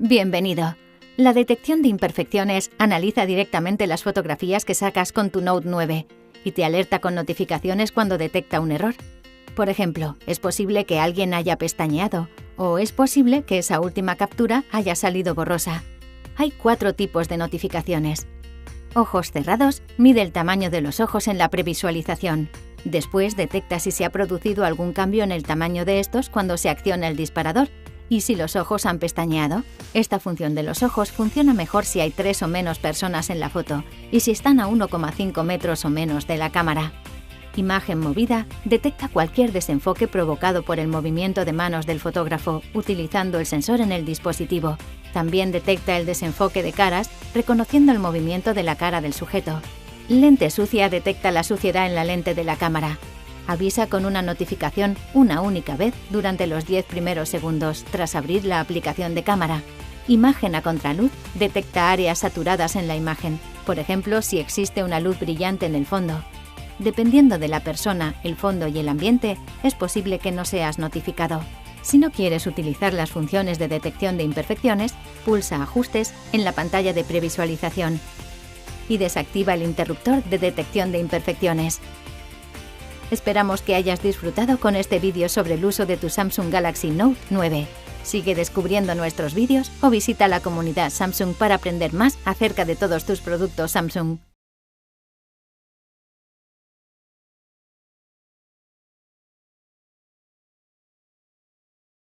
Bienvenido. La detección de imperfecciones analiza directamente las fotografías que sacas con tu Note 9 y te alerta con notificaciones cuando detecta un error. Por ejemplo, es posible que alguien haya pestañeado o es posible que esa última captura haya salido borrosa. Hay 4 tipos de notificaciones. Ojos cerrados mide el tamaño de los ojos en la previsualización. Después detecta si se ha producido algún cambio en el tamaño de estos cuando se acciona el disparador y si los ojos han pestañeado. Esta función de los ojos funciona mejor si hay 3 o menos personas en la foto y si están a 1,5 metros o menos de la cámara. Imagen movida detecta cualquier desenfoque provocado por el movimiento de manos del fotógrafo utilizando el sensor en el dispositivo. También detecta el desenfoque de caras reconociendo el movimiento de la cara del sujeto. Lente sucia detecta la suciedad en la lente de la cámara. Avisa con una notificación una única vez durante los 10 primeros segundos tras abrir la aplicación de cámara. Imagen a contraluz detecta áreas saturadas en la imagen, por ejemplo si existe una luz brillante en el fondo. Dependiendo de la persona, el fondo y el ambiente, es posible que no seas notificado. Si no quieres utilizar las funciones de detección de imperfecciones, pulsa Ajustes en la pantalla de previsualización y desactiva el interruptor de detección de imperfecciones. Esperamos que hayas disfrutado con este vídeo sobre el uso de tu Samsung Galaxy Note 9. Sigue descubriendo nuestros vídeos o visita la comunidad Samsung para aprender más acerca de todos tus productos Samsung.